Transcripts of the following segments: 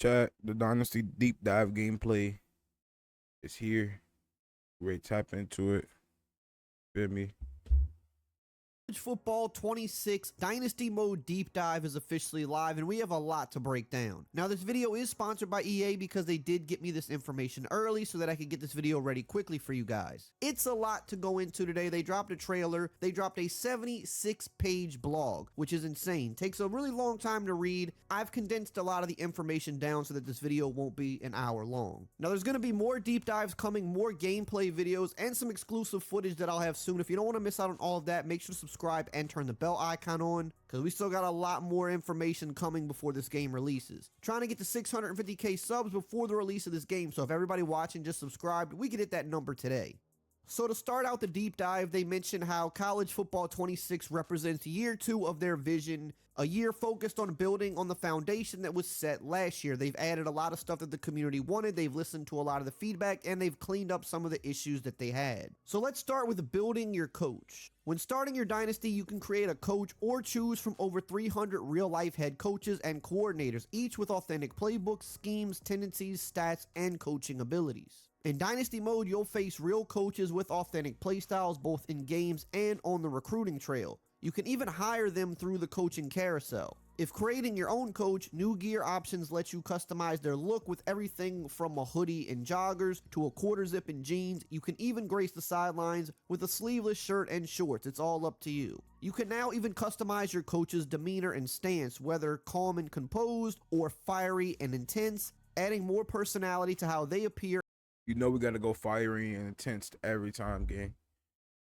Chat, the Dynasty deep dive gameplay is here. Ready to tap into it. Feel me? Football 26 Dynasty Mode Deep Dive is officially live, and we have a lot to break down. Now, this video is sponsored by EA because they did get me this information early so that I could get this video ready quickly for you guys. It's a lot to go into today. They dropped a trailer. They dropped a 76-page blog, which is insane. Takes a really long time to read. I've condensed a lot of the information down so that this video won't be an hour long. Now, there's going to be more deep dives coming, more gameplay videos, and some exclusive footage that I'll have soon. If you don't want to miss out on all of that, make sure to subscribe and turn the bell icon on, because we still got a lot more information coming before this game releases. Trying to get to 650k subs before the release of this game, so if everybody watching just subscribed, we could hit that number today. So to start out the deep dive, they mention how College Football 26 represents year 2 of their vision, a year focused on building on the foundation that was set last year. They've added a lot of stuff that the community wanted, they've listened to a lot of the feedback, and they've cleaned up some of the issues that they had. So let's start with building your coach. When starting your dynasty, you can create a coach or choose from over 300 real-life head coaches and coordinators, each with authentic playbooks, schemes, tendencies, stats, and coaching abilities. In Dynasty mode, you'll face real coaches with authentic playstyles both in games and on the recruiting trail. You can even hire them through the coaching carousel. If creating your own coach, New Gear Options lets you customize their look with everything from a hoodie and joggers to a quarter zip and jeans. You can even grace the sidelines with a sleeveless shirt and shorts. It's all up to you. You can now even customize your coach's demeanor and stance, whether calm and composed or fiery and intense, adding more personality to how they appear. You know we gotta go fiery and intense every time, gang.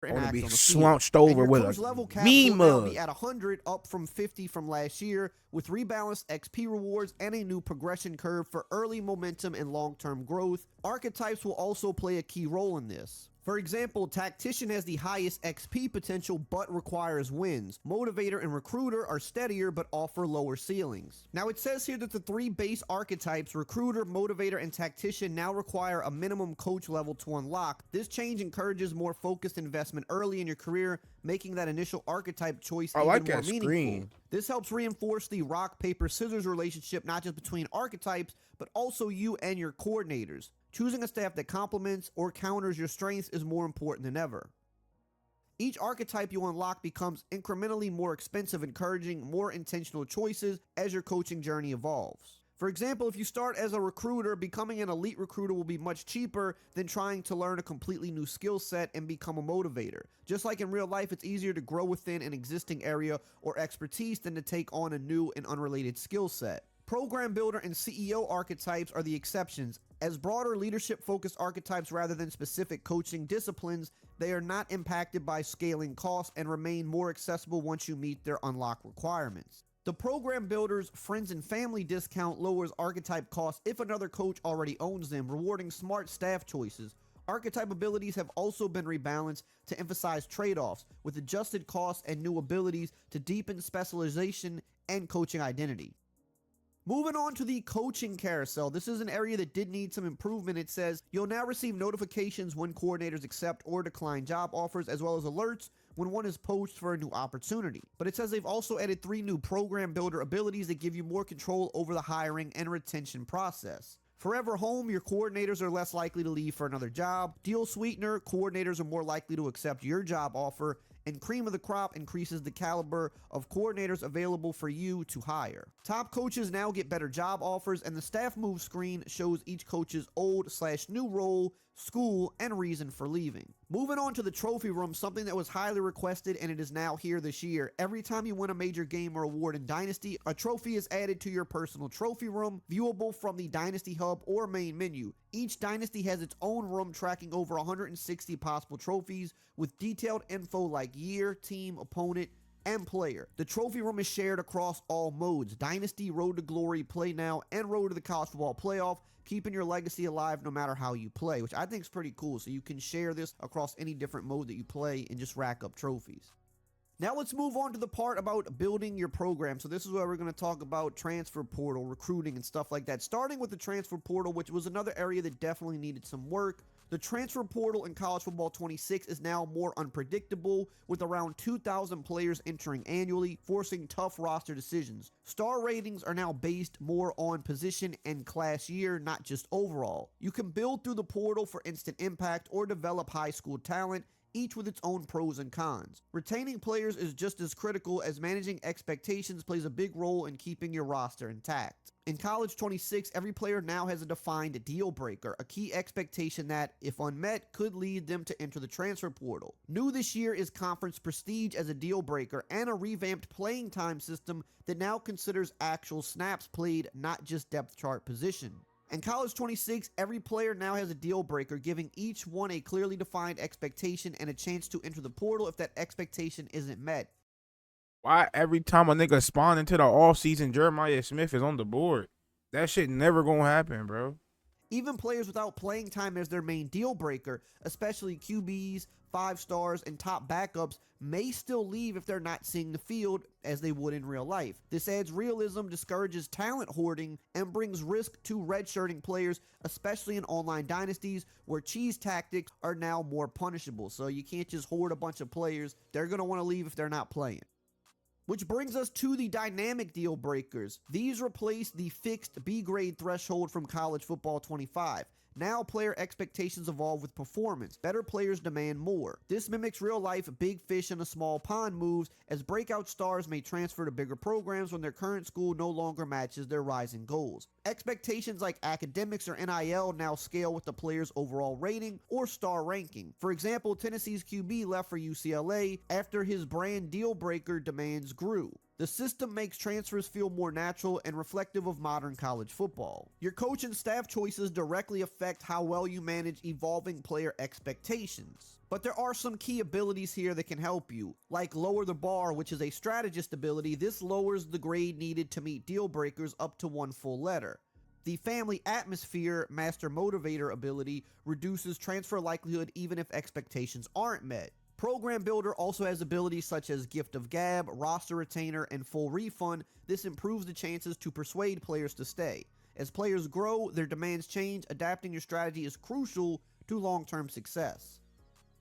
I And want to act be on the slunched field. And over your with coach a level cap me will now mug. be at 100, up from 50 from last year, with rebalanced XP rewards and a new progression curve for early momentum and long-term growth. Archetypes will also play a key role in this. For example, Tactician has the highest XP potential but requires wins. Motivator and Recruiter are steadier but offer lower ceilings. Now it says here that the 3 base archetypes, Recruiter, Motivator, and Tactician, now require a minimum coach level to unlock. This change encourages more focused investment early in your career, making that initial archetype choice even more meaningful. This helps reinforce the rock, paper, scissors relationship not just between archetypes, but also you and your coordinators. Choosing a staff that complements or counters your strengths is more important than ever. Each archetype you unlock becomes incrementally more expensive, encouraging more intentional choices as your coaching journey evolves. For example, if you start as a recruiter, becoming an elite recruiter will be much cheaper than trying to learn a completely new skill set and become a motivator. Just like in real life, it's easier to grow within an existing area or expertise than to take on a new and unrelated skill set. Program Builder and CEO archetypes are the exceptions. As broader leadership-focused archetypes rather than specific coaching disciplines, they are not impacted by scaling costs and remain more accessible once you meet their unlock requirements. The Program Builder's Friends and Family discount lowers archetype costs if another coach already owns them, rewarding smart staff choices. Archetype abilities have also been rebalanced to emphasize trade-offs, with adjusted costs and new abilities to deepen specialization and coaching identity. Moving on to the coaching carousel, this is an area that did need some improvement. It says you'll now receive notifications when coordinators accept or decline job offers, as well as alerts when one is poached for a new opportunity. But it says they've also added 3 new program builder abilities that give you more control over the hiring and retention process. Forever Home, your coordinators are less likely to leave for another job. Deal Sweetener, coordinators are more likely to accept your job offer. And Cream of the Crop increases the caliber of coordinators available for you to hire. Top coaches now get better job offers, and the staff move screen shows each coach's old/new role, school, and reason for leaving. Moving on to the trophy room, something that was highly requested and it is now here this year. Every time you win a major game or award in Dynasty, a trophy is added to your personal trophy room, viewable from the Dynasty Hub or main menu. Each Dynasty has its own room tracking over 160 possible trophies with detailed info like year, team, opponent, and player. The trophy room is shared across all modes: Dynasty, Road to Glory, Play Now, and Road to the College Football Playoff, keeping your legacy alive no matter how you play, which I think is pretty cool. So you can share this across any different mode that you play and just rack up trophies. Now let's move on to the part about building your program. So this is where we're going to talk about transfer portal, recruiting, and stuff like that. Starting with the transfer portal, which was another area that definitely needed some work. The transfer portal in college football 26 is now more unpredictable, with around 2,000 players entering annually, forcing tough roster decisions. Star ratings are now based more on position and class year, not just overall. You can build through the portal for instant impact or develop high school talent, each with its own pros and cons. Retaining players is just as critical, as managing expectations plays a big role in keeping your roster intact. In College 26, every player now has a defined deal breaker, a key expectation that, if unmet, could lead them to enter the transfer portal. New this year is conference prestige as a deal breaker and a revamped playing time system that now considers actual snaps played, not just depth chart position. In College 26, every player now has a deal breaker, giving each one a clearly defined expectation and a chance to enter the portal if that expectation isn't met. Why every time a nigga spawn into the offseason, Jeremiah Smith is on the board? That shit never gonna happen, bro. Even players without playing time as their main deal breaker, especially QBs, 5 stars, and top backups, may still leave if they're not seeing the field as they would in real life. This adds realism, discourages talent hoarding, and brings risk to redshirting players, especially in online dynasties where cheese tactics are now more punishable. So you can't just hoard a bunch of players. They're going to want to leave if they're not playing. Which brings us to the dynamic deal breakers. These replace the fixed B grade threshold from College Football 25. Now player expectations evolve with performance. Better players demand more. This mimics real life big fish in a small pond moves, as breakout stars may transfer to bigger programs when their current school no longer matches their rising goals. Expectations like academics or NIL now scale with the player's overall rating or star ranking. For example, Tennessee's QB left for UCLA after his brand deal breaker demands grew. The system makes transfers feel more natural and reflective of modern college football. Your coach and staff choices directly affect how well you manage evolving player expectations. But there are some key abilities here that can help you, like lower the bar, which is a strategist ability. This lowers the grade needed to meet deal breakers up to 1 full letter. The family atmosphere master motivator ability reduces transfer likelihood even if expectations aren't met. Program Builder also has abilities such as Gift of Gab, Roster Retainer, and Full Refund. This improves the chances to persuade players to stay. As players grow, their demands change. Adapting your strategy is crucial to long-term success.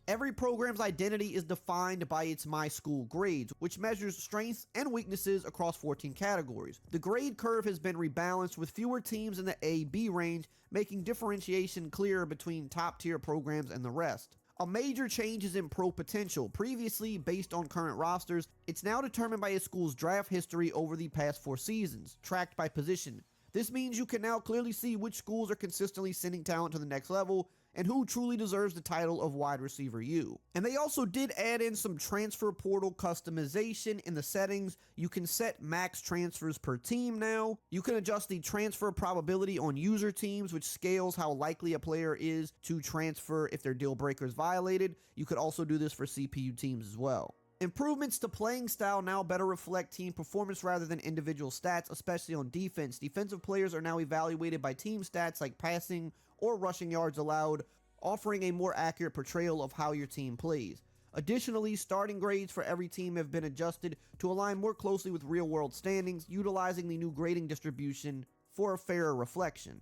Every program's identity is defined by its My School grades, which measures strengths and weaknesses across 14 categories. The grade curve has been rebalanced with fewer teams in the A-B range, making differentiation clearer between top-tier programs and the rest. A major change is in pro potential. Previously based on current rosters, it's now determined by a school's draft history over the past 4 seasons, tracked by position. This means you can now clearly see which schools are consistently sending talent to the next level and who truly deserves the title of wide receiver U. And they also did add in some transfer portal customization in the settings. You can set max transfers per team now. You can adjust the transfer probability on user teams, which scales how likely a player is to transfer if their deal breaker is violated. You could also do this for CPU teams as well. Improvements to playing style now better reflect team performance rather than individual stats, especially on defense. Defensive players are now evaluated by team stats like passing or rushing yards allowed, offering a more accurate portrayal of how your team plays. Additionally, starting grades for every team have been adjusted to align more closely with real-world standings, utilizing the new grading distribution for a fairer reflection.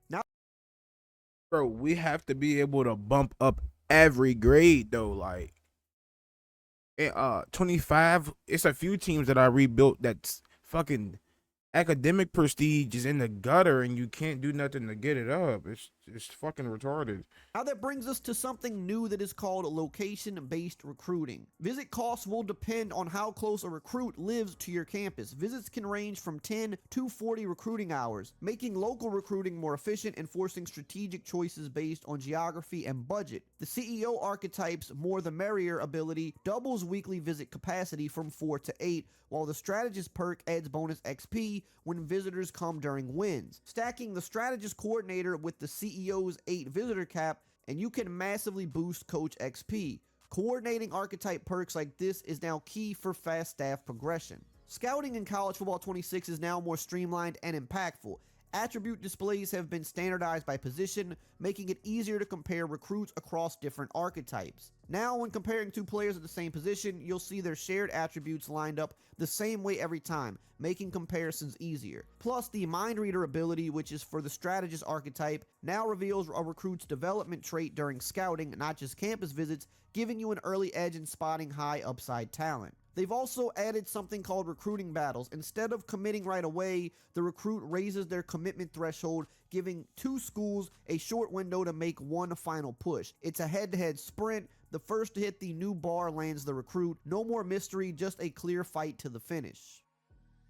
Now, Bro, we have to be able to bump up every grade though. Like, 25, it's a few teams that I rebuilt that's fucking academic prestige is in the gutter and you can't do nothing to get it up. It's fucking retarded. Now that brings us to something new that is called location-based recruiting. Visit costs will depend on how close a recruit lives to your campus. Visits can range from 10 to 40 recruiting hours, making local recruiting more efficient and forcing strategic choices based on geography and budget. The CEO archetype's more the merrier ability doubles weekly visit capacity from 4 to 8, while the strategist perk adds bonus XP when visitors come during wins. Stacking the strategist coordinator with the CEO's 8 visitor cap, and you can massively boost coach XP. Coordinating archetype perks like this is now key for fast staff progression. Scouting in College Football 26 is now more streamlined and impactful. Attribute displays have been standardized by position, making it easier to compare recruits across different archetypes. Now, when comparing two players at the same position, you'll see their shared attributes lined up the same way every time, making comparisons easier. Plus, the mind reader ability, which is for the strategist archetype, now reveals a recruit's development trait during scouting, not just campus visits, giving you an early edge in spotting high upside talent. They've also added something called recruiting battles. Instead of committing right away, the recruit raises their commitment threshold, giving two schools a short window to make one final push. It's a head-to-head sprint. The first to hit the new bar lands the recruit. No more mystery, just a clear fight to the finish.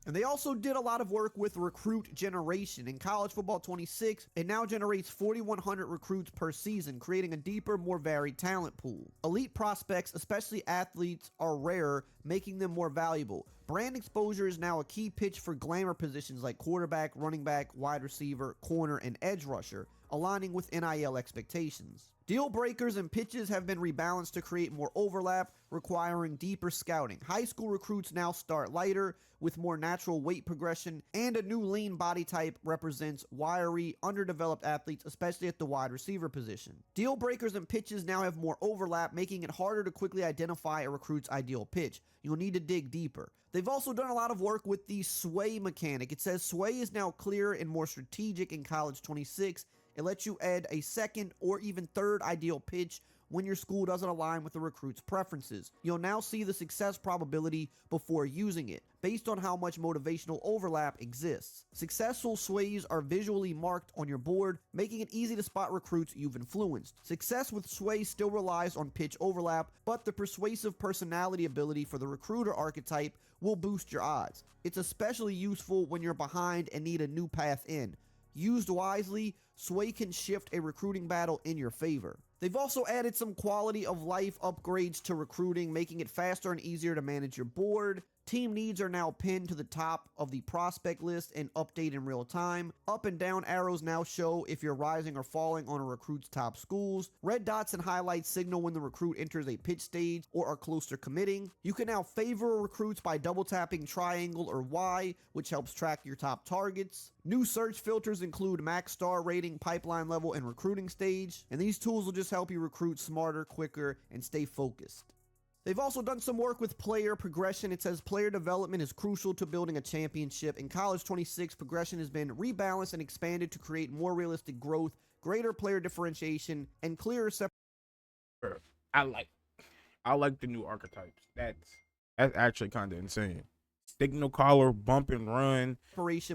And they also did a lot of work with recruit generation. In College Football 26, it now generates 4,100 recruits per season, creating a deeper, more varied talent pool. Elite prospects, especially athletes, are rarer, making them more valuable. Brand exposure is now a key pitch for glamour positions like quarterback, running back, wide receiver, corner, and edge rusher, aligning with NIL expectations. Deal breakers and pitches have been rebalanced to create more overlap, requiring deeper scouting. High school recruits now start lighter, with more natural weight progression, and a new lean body type represents wiry, underdeveloped athletes, especially at the wide receiver position. Deal breakers and pitches now have more overlap, making it harder to quickly identify a recruit's ideal pitch. You'll need to dig deeper. They've also done a lot of work with the sway mechanic. It says sway is now clearer and more strategic in College 26. It lets you add a second or even third ideal pitch when your school doesn't align with the recruit's preferences. You'll now see the success probability before using it, based on how much motivational overlap exists. Successful sways are visually marked on your board, making it easy to spot recruits you've influenced. Success with sway still relies on pitch overlap, but the persuasive personality ability for the recruiter archetype will boost your odds. It's especially useful when you're behind and need a new path in. Used wisely, sway can shift a recruiting battle in your favor. They've also added some quality of life upgrades to recruiting, making it faster and easier to manage your board. Team needs are now pinned to the top of the prospect list and update in real time. Up and down arrows now show if you're rising or falling on a recruit's top schools. Red dots and highlights signal when the recruit enters a pitch stage or are close to committing. You can now favor recruits by double tapping triangle or Y, which helps track your top targets. New search filters include max star rating, pipeline level, and recruiting stage. And these tools will just help you recruit smarter, quicker, and stay focused. They've also done some work with player progression. It says player development is crucial to building a championship. In College 26, progression has been rebalanced and expanded to create more realistic growth, greater player differentiation, and clearer separation. I like the new archetypes. That's actually kind of insane. Signal caller, bump and run.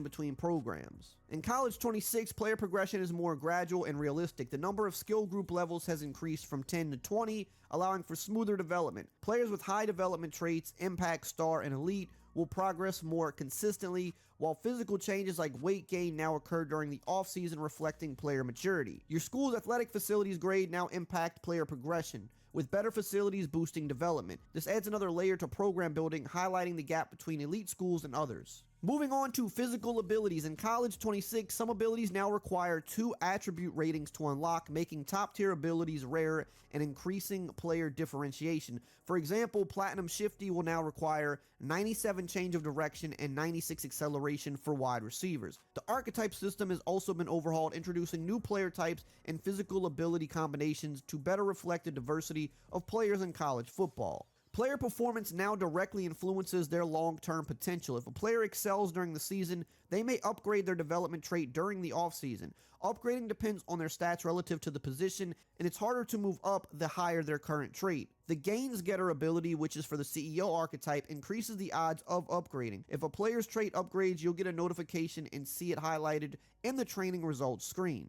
Between programs. In College 26, player progression is more gradual and realistic. The number of skill group levels has increased from 10 to 20, allowing for smoother development. Players with high development traits, impact, star, and elite will progress more consistently, while physical changes like weight gain now occur during the offseason, reflecting player maturity. Your school's athletic facilities grade now impact player progression, with better facilities boosting development. This adds another layer to program building, highlighting the gap between elite schools and others. Moving on to physical abilities. In College 26, some abilities now require 2 attribute ratings to unlock, making top-tier abilities rare and increasing player differentiation. For example, Platinum Shifty will now require 97 change of direction and 96 acceleration for wide receivers. The archetype system has also been overhauled, introducing new player types and physical ability combinations to better reflect the diversity of players in college football. Player performance now directly influences their long-term potential. If a player excels during the season, they may upgrade their development trait during the offseason. Upgrading depends on their stats relative to the position, and it's harder to move up the higher their current trait. The Gains Getter ability, which is for the CEO archetype, increases the odds of upgrading. If a player's trait upgrades, you'll get a notification and see it highlighted in the training results screen.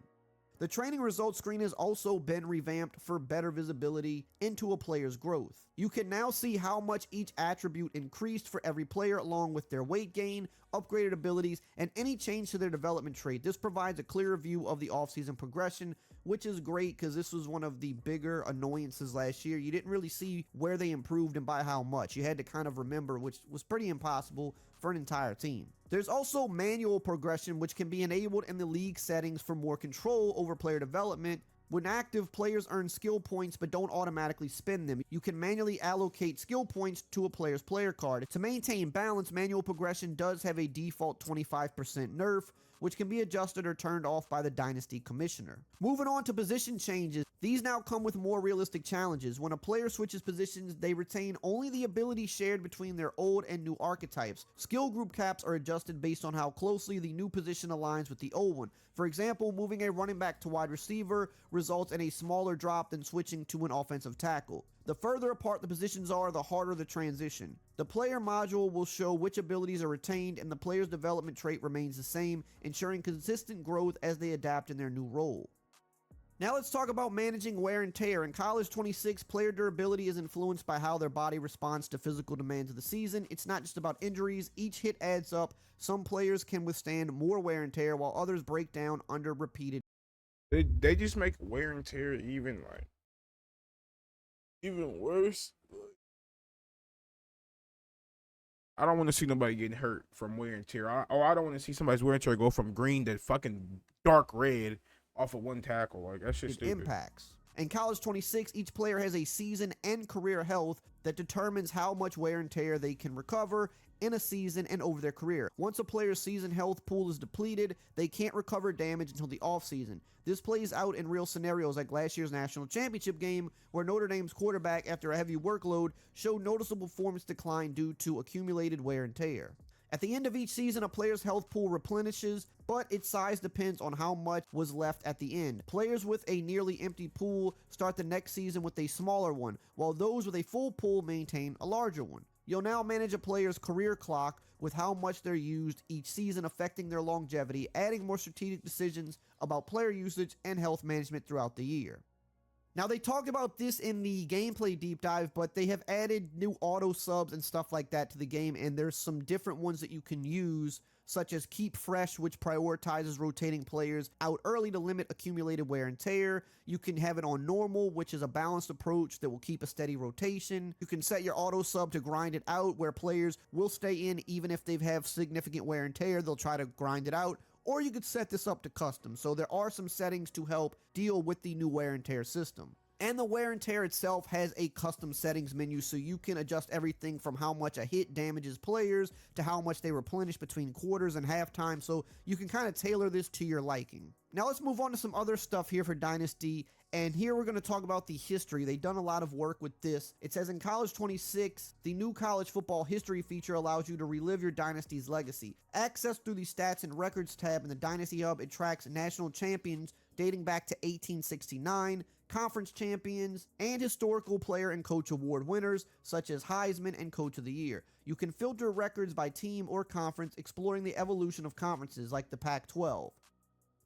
The training results screen has also been revamped for better visibility into a player's growth. You can now see how much each attribute increased for every player, along with their weight gain, upgraded abilities, and any change to their development trait. This provides a clearer view of the offseason progression, which is great because this was one of the bigger annoyances last year. You didn't really see where they improved and by how much. You had to kind of remember, which was pretty impossible for an entire team. There's also manual progression, which can be enabled in the league settings for more control over player development, When active, players earn skill points but don't automatically spend them. You can manually allocate skill points to a player's player card. To maintain balance, manual progression does have a default 25% nerf, which can be adjusted or turned off by the Dynasty commissioner. Moving on to position changes, these now come with more realistic challenges. When a player switches positions, they retain only the ability shared between their old and new archetypes. Skill group caps are adjusted based on how closely the new position aligns with the old one. For example, moving a running back to wide receiver results in a smaller drop than switching to an offensive tackle. The further apart the positions are, the harder the transition. The player module will show which abilities are retained, and the player's development trait remains the same, ensuring consistent growth as they adapt in their new role. Now let's talk about managing wear and tear. In College 26, player durability is influenced by how their body responds to physical demands of the season. It's not just about injuries. Each hit adds up. Some players can withstand more wear and tear, while others break down under repeated. They just make wear and tear even worse. I don't want to see nobody getting hurt from wear and tear. I don't want to see somebody's wear and tear go from green to fucking dark red off of one tackle. Like, that's just stupid. Impacts. In College 26, each player has a season and career health that determines how much wear and tear they can recover in a season and over their career. Once a player's season health pool is depleted, they can't recover damage until the offseason. This plays out in real scenarios like last year's national championship game, where Notre Dame's quarterback, after a heavy workload, showed noticeable performance decline due to accumulated wear and tear. At the end of each season, a player's health pool replenishes, but its size depends on how much was left at the end. Players with a nearly empty pool start the next season with a smaller one, while those with a full pool maintain a larger one. You'll now manage a player's career clock with how much they're used each season, affecting their longevity, adding more strategic decisions about player usage and health management throughout the year. Now, they talked about this in the gameplay deep dive, but they have added new auto subs and stuff like that to the game, and there's some different ones that you can use, such as Keep Fresh, which prioritizes rotating players out early to limit accumulated wear and tear. You can have it on normal, which is a balanced approach that will keep a steady rotation. You can set your auto sub to grind it out, where players will stay in even if they have significant wear and tear. They'll try to grind it out. Or you could set this up to custom. So there are some settings to help deal with the new wear and tear system. And the wear and tear itself has a custom settings menu, so you can adjust everything from how much a hit damages players to how much they replenish between quarters and halftime, so you can kind of tailor this to your liking. Now let's move on to some other stuff here for Dynasty, and here we're going to talk about the history. They've done a lot of work with this. It says in College 26, the new college football history feature allows you to relive your Dynasty's legacy. Accessed through the Stats and Records tab in the Dynasty Hub, it tracks national champions dating back to 1869, conference champions, and historical player and coach award winners such as Heisman and Coach of the Year. You can filter records by team or conference, exploring the evolution of conferences like the Pac-12.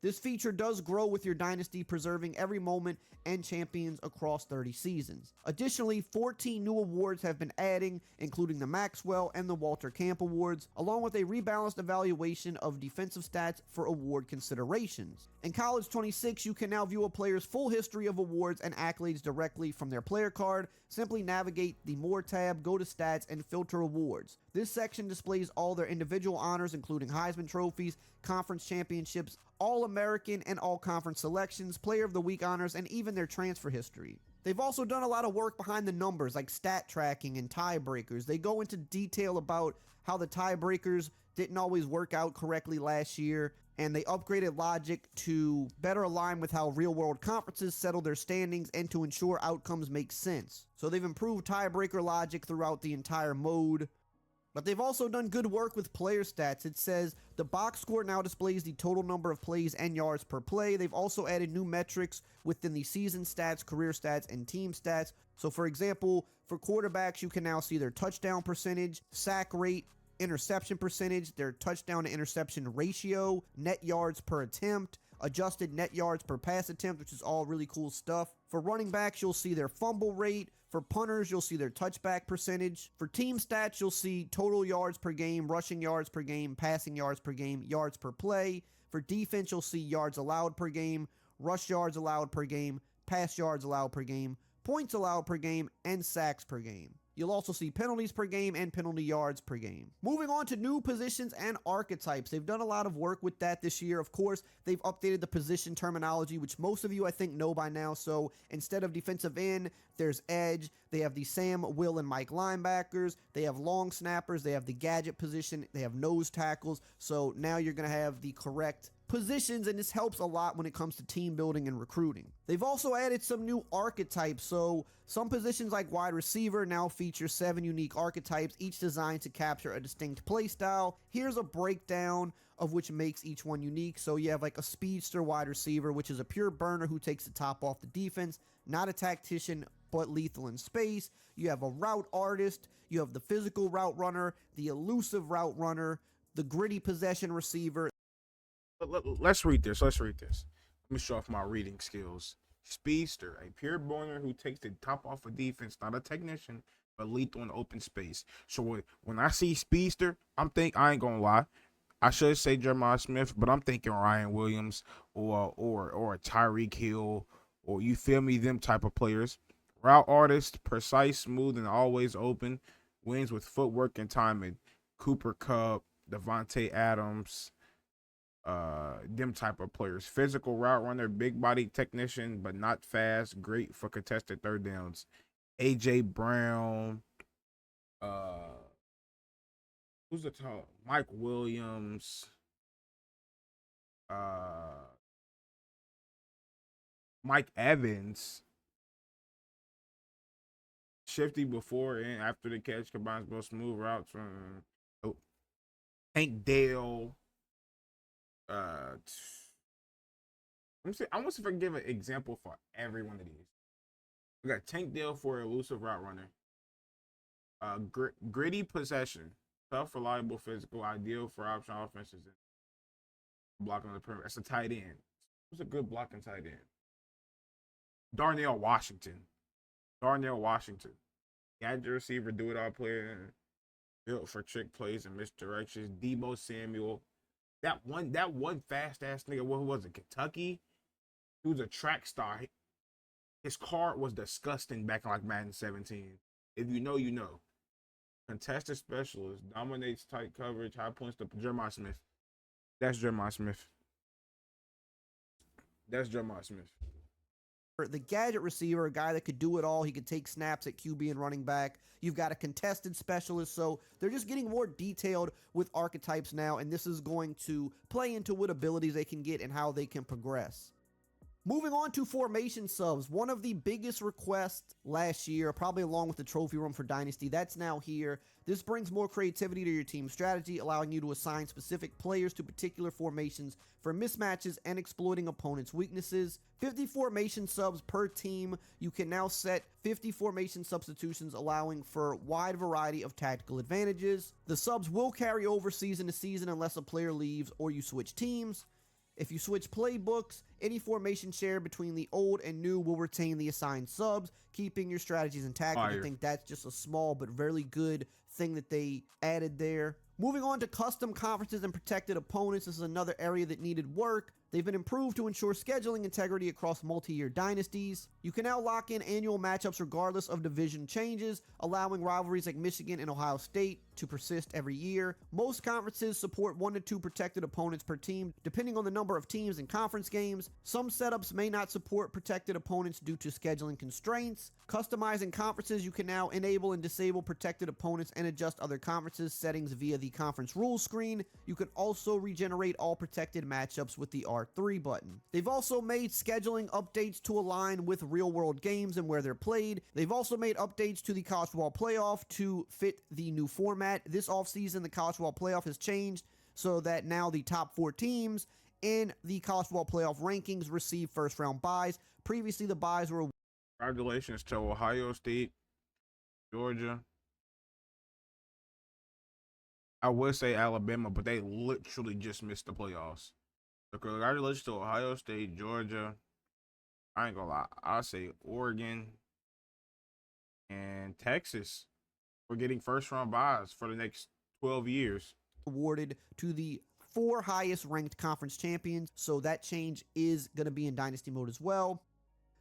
This feature does grow with your Dynasty, preserving every moment and champions across 30 seasons. Additionally, 14 new awards have been adding, including the Maxwell and the Walter Camp Awards, along with a rebalanced evaluation of defensive stats for award considerations. In College 26, you can now view a player's full history of awards and accolades directly from their player card. Simply navigate the More tab, go to Stats, and filter awards. This section displays all their individual honors, including Heisman trophies, conference championships, All-American and All-Conference selections, Player of the Week honors, and even their transfer history. They've also done a lot of work behind the numbers, like stat tracking and tiebreakers. They go into detail about how the tiebreakers didn't always work out correctly last year, and they upgraded logic to better align with how real-world conferences settle their standings and to ensure outcomes make sense. So they've improved tiebreaker logic throughout the entire mode. But they've also done good work with player stats. It says the box score now displays the total number of plays and yards per play. They've also added new metrics within the season stats, career stats, and team stats. So for example, for quarterbacks, you can now see their touchdown percentage, sack rate, interception percentage, their touchdown to interception ratio, net yards per attempt, adjusted net yards per pass attempt, which is all really cool stuff. For running backs, you'll see their fumble rate. For punters, you'll see their touchback percentage. For team stats, you'll see total yards per game, rushing yards per game, passing yards per game, yards per play. For defense, you'll see yards allowed per game, rush yards allowed per game, pass yards allowed per game, points allowed per game, and sacks per game. You'll also see penalties per game and penalty yards per game. Moving on to new positions and archetypes. They've done a lot of work with that this year. Of course, they've updated the position terminology, which most of you I think know by now. So instead of defensive end, there's edge. They have the Sam, Will, and Mike linebackers. They have long snappers. They have the gadget position. They have nose tackles. So now you're going to have the correct positions, and this helps a lot when it comes to team building and recruiting. They've also added some new archetypes, so some positions like wide receiver now feature 7 unique archetypes, each designed to capture a distinct play style. Here's a breakdown of which makes each one unique. So you have like a speedster wide receiver, which is a pure burner who takes the top off the defense, not a tactician but lethal in space. You have a route artist, you have the physical route runner, the elusive route runner, the gritty possession receiver. Let's read this. Let's read this. Let me show off my reading skills. Speedster, a pure burner who takes the top off of defense, not a technician, but lethal in open space. So when I see speedster, I ain't gonna lie, I should say Jeremiah Smith, but I'm thinking Ryan Williams or Tyreek Hill, or you feel me, them type of players. Route artist, precise, smooth, and always open. Wins with footwork and timing. Cooper Kupp, Devontae Adams, them type of players. Physical route runner, big body technician, but not fast. Great for contested third downs. AJ Brown, who's the top? Mike Williams, Mike Evans. Shifty before and after the catch, combines both smooth routes from Tank Dale. I want to see if I can give an example for every one of these. We got Tank Dale for elusive route runner. Gritty possession, tough, reliable, physical, ideal for option offenses. Blocking on the perimeter. That's a tight end. Who's a good blocking tight end? Darnell Washington. Gadget receiver, do it all player, built for trick plays and misdirections. Debo Samuel. That one fast ass nigga, what was it? Kentucky? He was a track star. His card was disgusting back in like Madden 17. If you know, you know. Contested specialist, dominates tight coverage, high points to Jeremiah Smith. That's Jeremiah Smith. The gadget receiver, a guy that could do it all. He could take snaps at QB and running back. You've got a contested specialist, so they're just getting more detailed with archetypes now, and this is going to play into what abilities they can get and how they can progress. Moving on to formation subs, one of the biggest requests last year, probably along with the trophy room for Dynasty, that's now here. This brings more creativity to your team strategy, allowing you to assign specific players to particular formations for mismatches and exploiting opponents' weaknesses. 50 formation subs per team. You can now set 50 formation substitutions, allowing for a wide variety of tactical advantages. The subs will carry over season to season unless a player leaves or you switch teams. If you switch playbooks, any formation shared between the old and new will retain the assigned subs, keeping your strategies intact. I think that's just a small but very good thing that they added there. Moving on to custom conferences and protected opponents, this is another area that needed work. They've been improved to ensure scheduling integrity across multi-year dynasties. You can now lock in annual matchups regardless of division changes, allowing rivalries like Michigan and Ohio State to persist every year. Most conferences support 1 to 2 protected opponents per team, depending on the number of teams in conference games. Some setups may not support protected opponents due to scheduling constraints. Customizing conferences, you can now enable and disable protected opponents and adjust other conferences settings via the conference rules screen. You can also regenerate all protected matchups with the R3 button. They've also made scheduling updates to align with real-world games and where they're played. They've also made updates to the college football playoff to fit the new format. This offseason, the college football playoff has changed so that now the top 4 teams in the college football playoff rankings receive first-round buys. Previously, the buys were... Congratulations to Ohio State, Georgia. I would say Alabama, but they literally just missed the playoffs. So congratulations to Ohio State, Georgia. I ain't gonna lie. I'll say Oregon and Texas. We're getting first-round buys for the next 12 years. Awarded to the 4 highest ranked conference champions. So that change is going to be in Dynasty mode as well.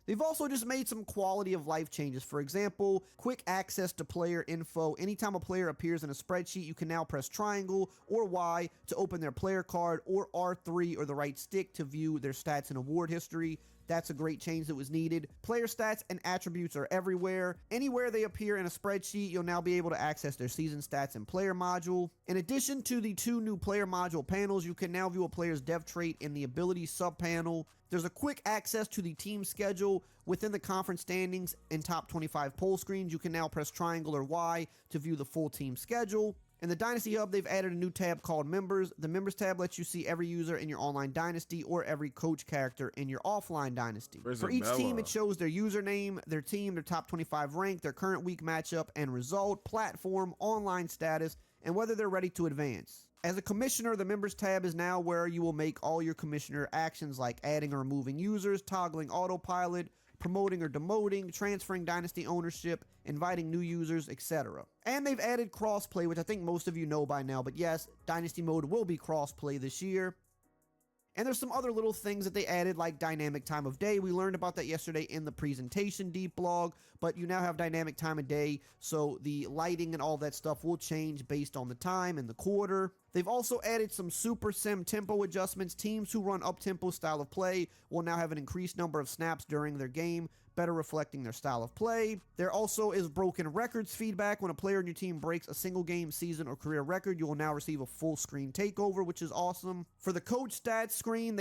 They've also just made some quality of life changes. For example, quick access to player info. Anytime a player appears in a spreadsheet, you can now press triangle or Y to open their player card, or R3 or the right stick to view their stats and award history. That's a great change that was needed. Player stats and attributes are everywhere. Anywhere they appear in a spreadsheet, you'll now be able to access their season stats and player module. In addition to the 2 new player module panels, you can now view a player's depth trait in the ability sub-panel. There's a quick access to the team schedule within the conference standings and top 25 poll screens. You can now press triangle or Y to view the full team schedule. In the Dynasty Hub, they've added a new tab called Members. The Members tab lets you see every user in your online Dynasty or every coach character in your offline Dynasty. For each team, it shows their username, their team, their top 25 rank, their current week matchup and result, platform, online status, and whether they're ready to advance. As a commissioner, the Members tab is now where you will make all your commissioner actions like adding or removing users, toggling autopilot, promoting or demoting, transferring Dynasty ownership, inviting new users, etc. And they've added crossplay, which I think most of you know by now, but yes, Dynasty mode will be crossplay this year. And there's some other little things that they added, like dynamic time of day. We learned about that yesterday in the presentation deep blog, but you now have dynamic time of day, so the lighting and all that stuff will change based on the time and the quarter. They've also added some Super Sim tempo adjustments. Teams who run up-tempo style of play will now have an increased number of snaps during their game, better reflecting their style of play. There also is broken records feedback. When a player in your team breaks a single game, season, or career record, you will now receive a full screen takeover, which is awesome. For the coach stats screen,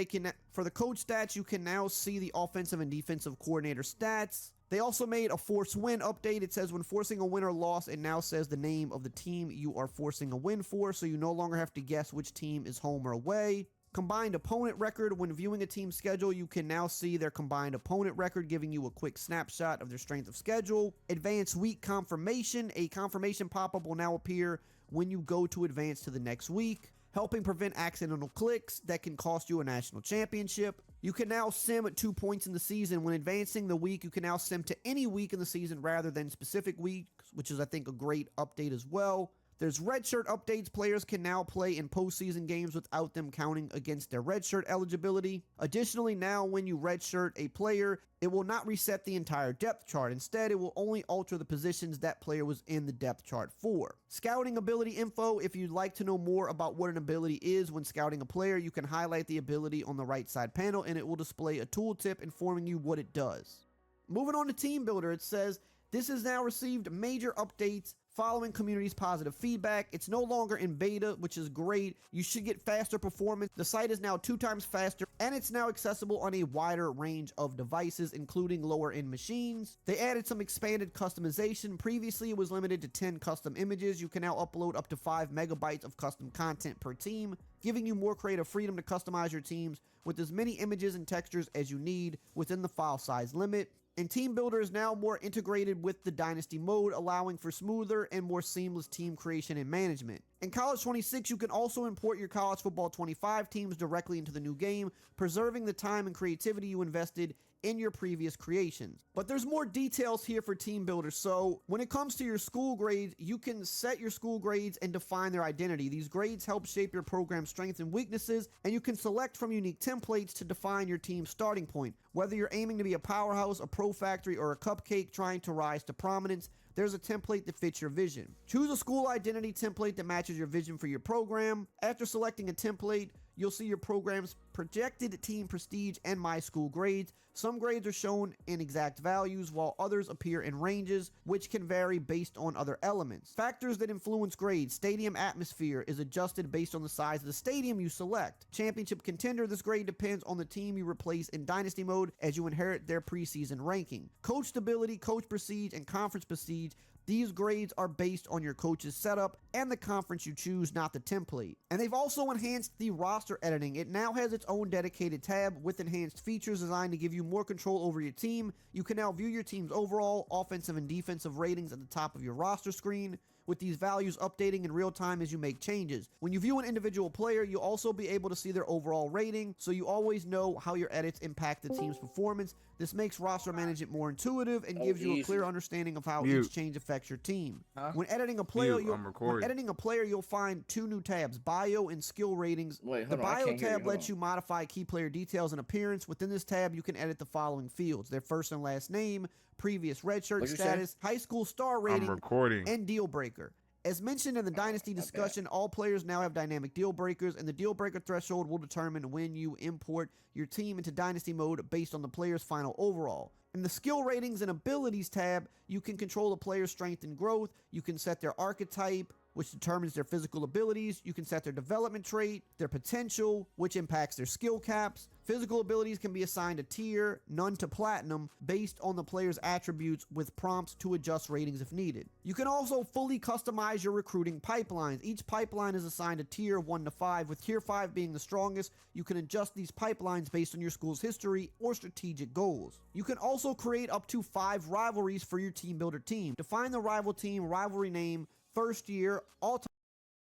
for the coach stats, you can now see the offensive and defensive coordinator stats. They also made a force win update. It says when forcing a win or loss, it now says the name of the team you are forcing a win for, so you no longer have to guess which team is home or away. Combined opponent record. When viewing a team's schedule, you can now see their combined opponent record, giving you a quick snapshot of their strength of schedule. Advanced week confirmation. A confirmation pop-up will now appear when you go to advance to the next week, helping prevent accidental clicks that can cost you a national championship. You can now sim at 2 points in the season. When advancing the week, you can now sim to any week in the season rather than specific weeks, which is, I think, a great update as well. There's redshirt updates. Players can now play in postseason games without them counting against their redshirt eligibility. Additionally, now when you redshirt a player, it will not reset the entire depth chart. Instead, it will only alter the positions that player was in the depth chart for. Scouting ability info. If you'd like to know more about what an ability is when scouting a player, you can highlight the ability on the right side panel and it will display a tooltip informing you what it does. Moving on to Team Builder, it says, this has now received major updates following community's positive feedback. It's no longer in beta, which is great. You should get faster performance. The site is now 2 times faster, and it's now accessible on a wider range of devices, including lower-end machines. They added some expanded customization. Previously, it was limited to 10 custom images. You can now upload up to 5 megabytes of custom content per team, giving you more creative freedom to customize your teams with as many images and textures as you need within the file size limit. And Team Builder is now more integrated with the Dynasty mode, allowing for smoother and more seamless team creation and management. In College 26, you can also import your College Football 25 teams directly into the new game, preserving the time and creativity you invested in your previous creations. But there's more details here for Team Builder. So when it comes to your school grades, you can set your school grades and define their identity. These grades help shape your program's strengths and weaknesses, and you can select from unique templates to define your team's starting point. Whether you're aiming to be a powerhouse, a pro factory, or a cupcake trying to rise to prominence, there's a template that fits your vision. Choose a school identity template that matches your vision for your program. After selecting a template, you'll see your program's projected team prestige and my school grades. Some grades are shown in exact values, while others appear in ranges, which can vary based on other elements. Factors that influence grades. Stadium atmosphere is adjusted based on the size of the stadium you select. Championship contender, this grade depends on the team you replace in Dynasty mode as you inherit their preseason ranking. Coach stability, coach prestige, and conference prestige. These grades are based on your coach's setup and the conference you choose, not the template. And they've also enhanced the roster editing. It now has its own dedicated tab with enhanced features designed to give you more control over your team. You can now view your team's overall offensive and defensive ratings at the top of your roster screen. with these values updating in real time as you make changes. When you view an individual player, you'll also be able to see their overall rating, so you always know how your edits impact the team's performance. This makes roster management more intuitive and gives you a clear understanding of how each change affects your team. When editing a player, you'll find 2 new tabs, Bio and Skill Ratings. The Bio tab lets you modify key player details and appearance. Within this tab, you can edit the following fields: their first and last name, previous redshirt status, high school star rating, and deal breaker. As mentioned in the Dynasty discussion, all players now have dynamic deal breakers, and the deal breaker threshold will determine when you import your team into Dynasty mode based on the player's final overall. In the Skill Ratings and Abilities tab, you can control the player's strength and growth. You can set their archetype, which determines their physical abilities. You can set their development trait, their potential, which impacts their skill caps. Physical abilities can be assigned a tier, none to platinum, based on the player's attributes, with prompts to adjust ratings if needed. You can also fully customize your recruiting pipelines. Each pipeline is assigned a tier 1 to 5, with tier 5 being the strongest. You can adjust these pipelines based on your school's history or strategic goals. You can also create up to 5 rivalries for your team builder team. Define the rival team, rivalry name, first year, all time.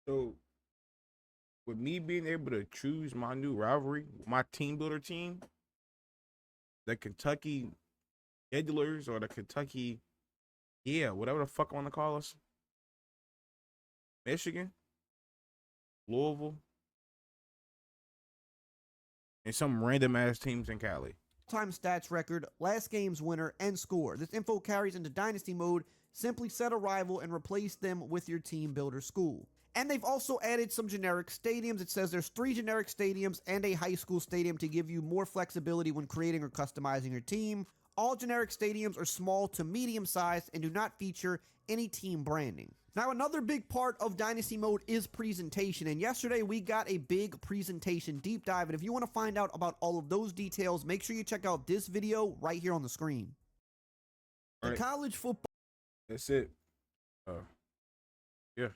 So, with me being able to choose my new rivalry, my team builder team, the Kentucky Schedulers or the Kentucky, whatever the fuck I want to call us, Michigan, Louisville, and some random ass teams in Cali. Time stats record, last game's winner, and score. This info carries into Dynasty mode. Simply set a rival and replace them with your team builder school. And they've also added some generic stadiums. It says there's 3 generic stadiums and a high school stadium to give you more flexibility when creating or customizing your team. All generic stadiums are small to medium sized and do not feature any team branding. Now, another big part of Dynasty mode is presentation, and yesterday we got a big presentation deep dive, and if you want to find out about all of those details, make sure you check out this video right here on the screen. All right. College football. That's it. Yeah.